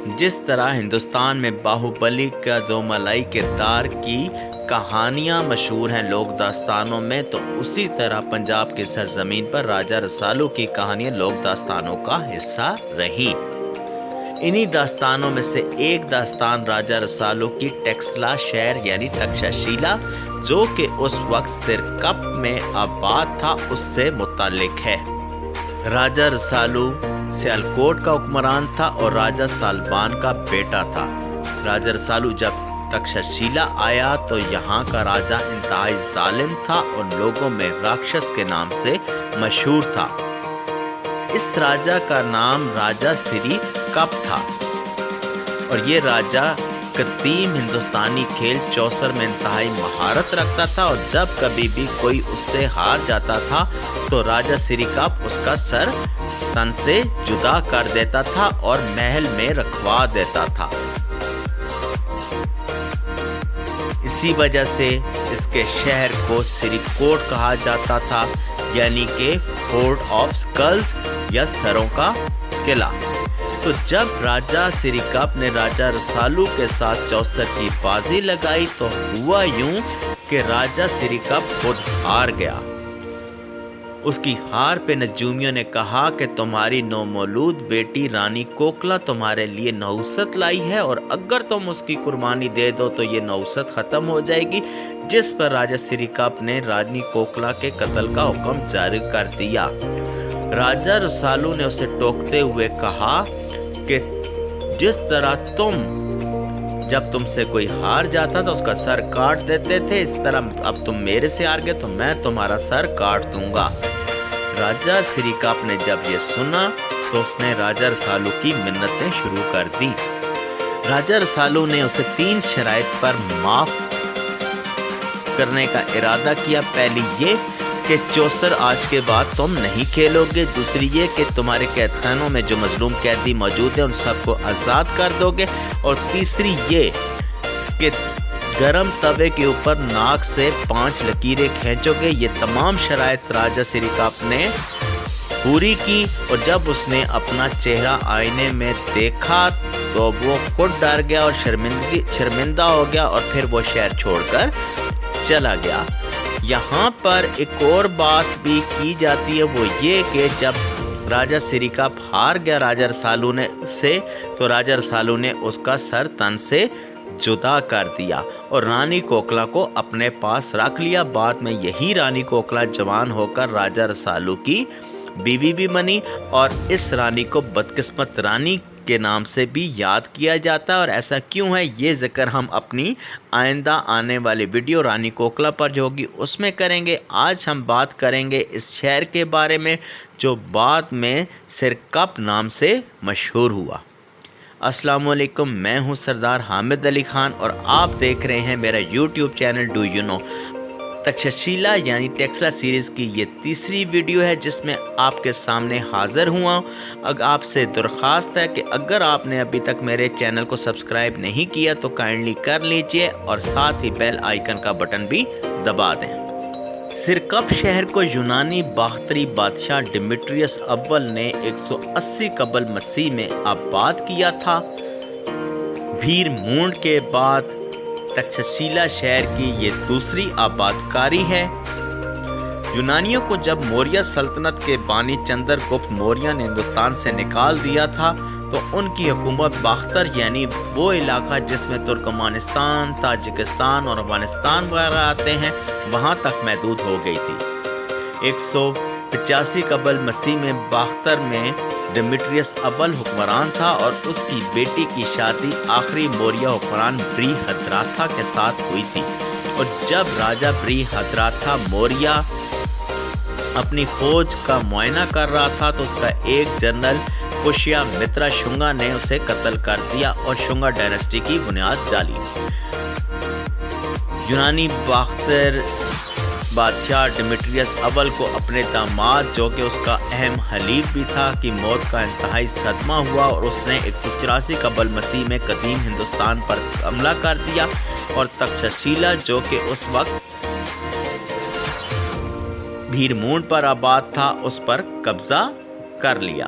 جس طرح ہندوستان میں باہوبلی کا دو ملائی کردار کی کہانیاں مشہور ہیں لوک داستانوں میں، تو اسی طرح پنجاب کی سرزمین پر راجہ رسالو کی کہانیاں لوک داستانوں کا حصہ رہیں۔ انہی داستانوں میں سے ایک داستان راجہ رسالو کی ٹیکسلا شہر یعنی تکششیلا، جو کہ اس وقت سرکپ میں آباد تھا، اس سے متعلق ہے۔ راجہ رسالو سیالکوٹ کا حکمران تھا اور راجہ سالبان کا بیٹا تھا۔ راجہ رسالو جب تکششیلا آیا تو یہاں کا راجہ انتہائی ظالم تھا اور لوگوں میں راکشس کے نام سے مشہور تھا۔ اس راجہ کا نام راجہ سری کپ تھا اور یہ راجہ قدیم ہندوستانی کھیل چوسر میں انتہائی مہارت رکھتا تھا، اور جب کبھی بھی کوئی اس سے ہار جاتا تھا تو راجہ سری کپ اس کا سر تن سے جدا کر دیتا تھا اور محل میں رکھوا دیتا تھا۔ اسی وجہ سے اس کے شہر کو سری کوٹ کہا جاتا تھا، یعنی کہ فورٹ آف سکلز یا سروں کا قلعہ۔ تو جب راجہ سری کپ نے راجہ رسالو کے ساتھ چوسر کی بازی لگائی تو ہوا یوں کہ راجہ سری کپ خود ہار گیا۔ اس کی ہار پہ نجومیوں نے کہا کہ تمہاری نومولود بیٹی رانی کوکلا تمہارے لیے نحوست لائی ہے، اور اگر تم اس کی قربانی دے دو تو یہ نحوست ختم ہو جائے گی، جس پر راجہ سری کپ نے رانی کوکلا کے قتل کا حکم جاری کر دیا۔ راجہ رسالو نے اسے ٹوکتے ہوئے کہا کہ جس طرح تم جب تم سے کوئی ہار جاتا تو اس کا سر کاٹ دیتے تھے، اس طرح اب تم میرے سے ہار گئے تو میں تمہارا سر کاٹ دوں گا۔ راجہ سری کپ نے جب یہ سنا تو اس نے راجہ رسالو کی منتیں شروع کر دی۔ راجہ رسالو نے اسے 3 شرائط پر معاف کرنے کا ارادہ کیا۔ پہلی یہ کہ چوسر آج کے بعد تم نہیں کھیلو گے، دوسری یہ کہ تمہارے قید خانوں میں جو مظلوم قیدی موجود ہیں ان سب کو آزاد کر دو گے، اور تیسری یہ کہ گرم توے کے اوپر ناک سے 5 لکیریں کھینچو گے۔ یہ تمام شرائط راجہ سری کپ نے پوری کی، اور جب اس نے اپنا چہرہ آئینے میں دیکھا تو وہ خود ڈر گیا اور شرمندہ ہو گیا، اور پھر وہ شہر چھوڑ کر چلا گیا۔ یہاں پر ایک اور بات بھی کی جاتی ہے، وہ یہ کہ جب راجہ سری کپ ہار گیا راجہ رسالو سے تو راجہ رسالو نے اس کا سر تن سے جدا کر دیا اور رانی کوکلا کو اپنے پاس رکھ لیا۔ بعد میں یہی رانی کوکلا جوان ہو کر راجہ رسالو کی بیوی بھی بنی، اور اس رانی کو بدقسمت رانی کے نام سے بھی یاد کیا جاتا ہے۔ اور ایسا کیوں ہے یہ ذکر ہم اپنی آئندہ آنے والی ویڈیو رانی کوکلا پر جو ہوگی اس میں کریں گے۔ آج ہم بات کریں گے اس شہر کے بارے میں جو بعد میں سرکپ نام سے مشہور ہوا۔ السلام علیکم، میں ہوں سردار حامد علی خان اور آپ دیکھ رہے ہیں میرا YouTube channel do you know. Takshashila یعنی ٹیکسلا سیریز کی یہ تیسری ویڈیو ہے جس میں آپ کے سامنے حاضر ہوا۔ آپ سے درخواست ہے کہ اگر آپ نے ابھی تک میرے چینل کو سبسکرائب نہیں کیا تو کائنڈلی کر لیجئے اور ساتھ ہی بیل آئیکن کا بٹن بھی دبا دیں۔ سرکپ شہر کو یونانی باختری بادشاہ ڈیمیٹریس اول نے 180 قبل مسیح میں آباد کیا تھا۔ بھیر مونڈ کے بعد تکششیلا شہر کی یہ دوسری آباد کاری ہے۔ یونانیوں کو جب موریہ سلطنت کے بانی چندر گپت موریہ نے ہندوستان سے نکال دیا تھا تو ان کی حکومت باختر یعنی وہ علاقہ جس میں ترکمانستان، تاجکستان اور افغانستان وغیرہ آتے ہیں وہاں تک محدود ہو گئی تھی۔ 185 قبل مسیح میں باختر میں ڈیمیٹریس اول حکمران تھا اور اس کی بیٹی کی شادی آخری موریہ حکمران بری ہدراتھا کے ساتھ ہوئی تھی، اور جب راجہ بری ہدراتھا موریہ اپنی فوج کا معائنہ کر رہا تھا تو اس کا ایک جنرل پشیا مترا شنگا نے اسے قتل کر دیا اور شنگا ڈائنسٹی کی بنیاد ڈالی۔ یونانی باختر بادشاہ ڈیمیٹریس اول کو اپنے داماد جو کہ اس کا اہم حلیف بھی تھا کی موت کا انتہائی صدمہ ہوا اور اس نے 184 قبل مسیح میں قدیم ہندوستان پر حملہ کر دیا اور تکششیلا جو کہ اس وقت بھیر مونڈ پر آباد تھا اس پر قبضہ کر لیا۔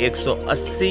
180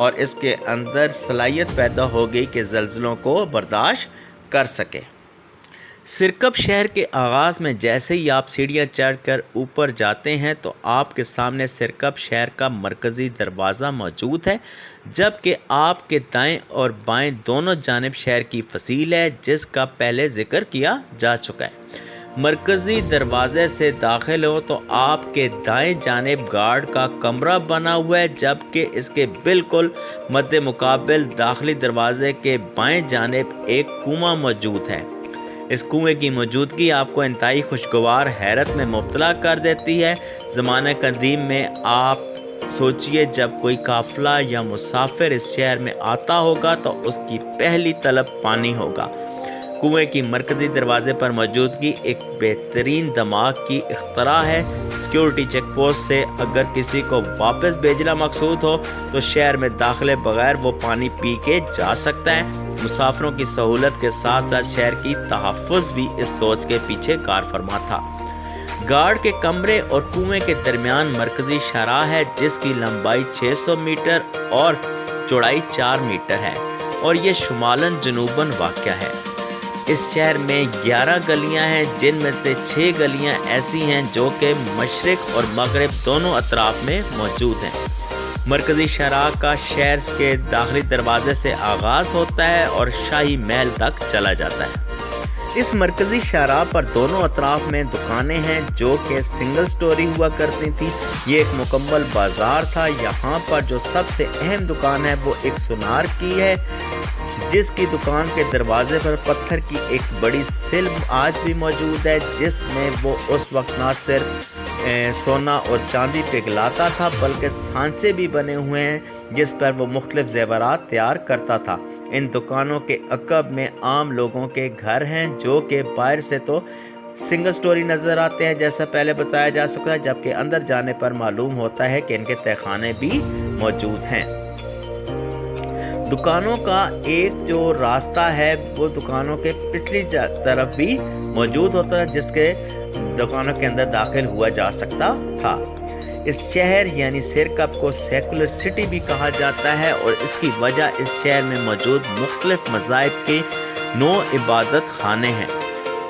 اور اس کے اندر صلاحیت پیدا ہو گئی کہ زلزلوں کو برداشت کر سکے۔ سرکپ شہر کے آغاز میں جیسے ہی آپ سیڑھیاں چڑھ کر اوپر جاتے ہیں تو آپ کے سامنے سرکپ شہر کا مرکزی دروازہ موجود ہے، جبکہ آپ کے دائیں اور بائیں دونوں جانب شہر کی فصیل ہے جس کا پہلے ذکر کیا جا چکا ہے۔ مرکزی دروازے سے داخل ہو تو آپ کے دائیں جانب گارڈ کا کمرہ بنا ہوا ہے، جبکہ اس کے بالکل مد مقابل داخلی دروازے کے بائیں جانب ایک کنواں موجود ہے۔ اس کنویں کی موجودگی آپ کو انتہائی خوشگوار حیرت میں مبتلا کر دیتی ہے۔ زمانہ قدیم میں آپ سوچئے جب کوئی قافلہ یا مسافر اس شہر میں آتا ہوگا تو اس کی پہلی طلب پانی ہوگا۔ کنویں کی مرکزی دروازے پر موجودگی ایک بہترین دماغ کی اختراع ہے۔ سیکیورٹی چیک پوسٹ سے اگر کسی کو واپس بھیجنا مقصود ہو تو شہر میں داخلے بغیر وہ پانی پی کے جا سکتا ہے۔ مسافروں کی سہولت کے ساتھ ساتھ شہر کی تحفظ بھی اس سوچ کے پیچھے کار فرما تھا۔ گارڈ کے کمرے اور کنویں کے درمیان مرکزی شاہراہ ہے جس کی لمبائی 600 میٹر اور چوڑائی 4 میٹر ہے اور یہ شمالاً جنوباً واقع ہے۔ اس شہر میں 11 گلیاں ہیں جن میں سے 6 گلیاں ایسی ہیں جو کہ مشرق اور مغرب دونوں اطراف میں موجود ہیں۔ مرکزی شاہراہ کا شہر کے داخلی دروازے سے آغاز ہوتا ہے اور شاہی محل تک چلا جاتا ہے۔ اس مرکزی شاہراہ پر دونوں اطراف میں دکانیں ہیں جو کہ سنگل سٹوری ہوا کرتی تھی۔ یہ ایک مکمل بازار تھا۔ یہاں پر جو سب سے اہم دکان ہے وہ ایک سونار کی ہے، جس کی دکان کے دروازے پر پتھر کی ایک بڑی سل آج بھی موجود ہے، جس میں وہ اس وقت نہ صرف سونا اور چاندی پگھلاتا تھا بلکہ سانچے بھی بنے ہوئے ہیں جس پر وہ مختلف زیورات تیار کرتا تھا۔ ان دکانوں کے عقب میں عام لوگوں کے گھر ہیں جو کہ باہر سے تو سنگل سٹوری نظر آتے ہیں جیسا پہلے بتایا جا سکتا ہے، جبکہ اندر جانے پر معلوم ہوتا ہے کہ ان کے تہخانے بھی موجود ہیں۔ دکانوں کا ایک جو راستہ ہے وہ دکانوں کے پچھلی طرف بھی موجود ہوتا ہے جس کے دکانوں کے اندر داخل ہوا جا سکتا تھا۔ اس شہر یعنی سرکپ کو سیکولر سٹی بھی کہا جاتا ہے اور اس کی وجہ اس شہر میں موجود مختلف مذاہب کے 9 عبادت خانے ہیں۔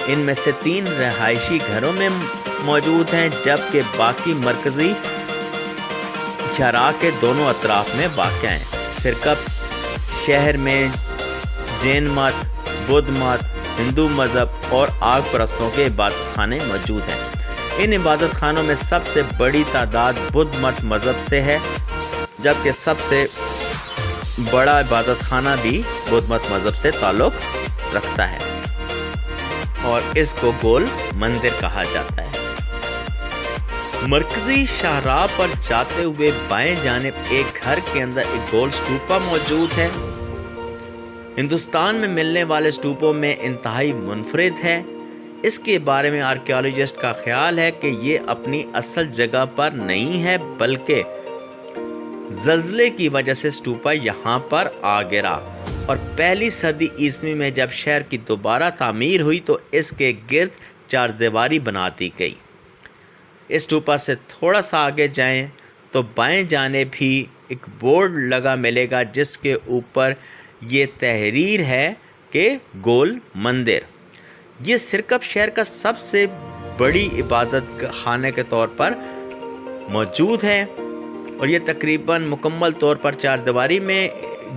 ان میں سے 3 رہائشی گھروں میں موجود ہیں جبکہ باقی مرکزی شاہراہ کے دونوں اطراف میں واقع ہیں۔ سرکپ شہر میں جین مت، بدھ مت، ہندو مذہب اور آگ پرستوں کے عبادت خانے موجود ہیں۔ ان عبادت خانوں میں سب سے بڑی تعداد بدھ مت مذہب سے ہے، جبکہ سب سے بڑا عبادت خانہ بھی بدھ مت مذہب سے تعلق رکھتا ہے اور اس کو گول مندر کہا جاتا ہے۔ مرکزی شاہراہ پر جاتے ہوئے بائیں جانب ایک گھر کے اندر ایک گول اسٹوپا موجود ہے۔ ہندوستان میں ملنے والے اسٹوپوں میں انتہائی منفرد ہے۔ اس کے بارے میں آرکیالوجسٹ کا خیال ہے کہ یہ اپنی اصل جگہ پر نہیں ہے بلکہ زلزلے کی وجہ سے اسٹوپا یہاں پر آ گرا اور پہلی صدی عیسوی میں جب شہر کی دوبارہ تعمیر ہوئی تو اس کے گرد 4 دیواری بنا دی گئی۔ اس اسٹوپا سے تھوڑا سا آگے جائیں تو بائیں جانب بھی ایک بورڈ لگا ملے گا جس کے اوپر یہ تحریر ہے کہ گول مندر۔ یہ سرکپ شہر کا سب سے بڑی عبادت خانے کے طور پر موجود ہے اور یہ تقریباً مکمل طور پر 4 دیواری میں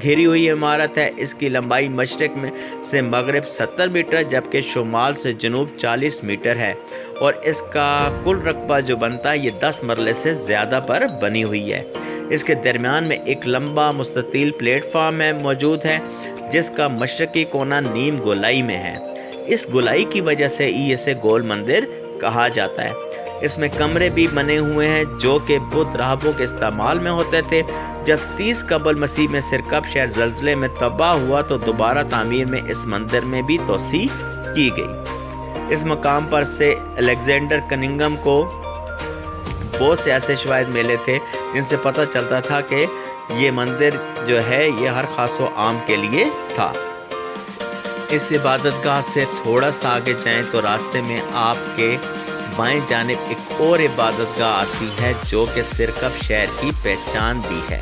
گھیری ہوئی عمارت ہے۔ اس کی لمبائی مشرق میں سے مغرب 70 میٹر جبکہ شمال سے جنوب 40 میٹر ہے اور اس کا کل رقبہ جو بنتا ہے یہ 10 مرلے سے زیادہ پر بنی ہوئی ہے۔ اس کے درمیان میں ایک لمبا مستطیل پلیٹ فارم موجود ہے جس کا مشرقی کونا نیم گولائی میں ہے۔ اس گولائی کی وجہ سے اسے گول مندر کہا جاتا ہے۔ اس میں کمرے بھی بنے ہوئے ہیں جو کہ بدھ راہبوں کے استعمال میں ہوتے تھے۔ جب 30 قبل مسیح میں سرکپ شہر زلزلے میں تباہ ہوا تو دوبارہ تعمیر میں اس مندر میں بھی توسیع کی گئی۔ اس مقام پر سے الیگزینڈر کننگھم کو بہت سے ایسے شواہد ملے تھے جن سے پتہ چلتا تھا کہ یہ مندر جو ہے یہ ہر خاص و عام کے لیے تھا۔ اس عبادت گاہ سے تھوڑا سا آگے جائیں تو راستے میں آپ کے بائیں جانب ایک اور عبادت گاہ آتی ہے جو کہ سرکپ شہر کی پہچان بھی ہے۔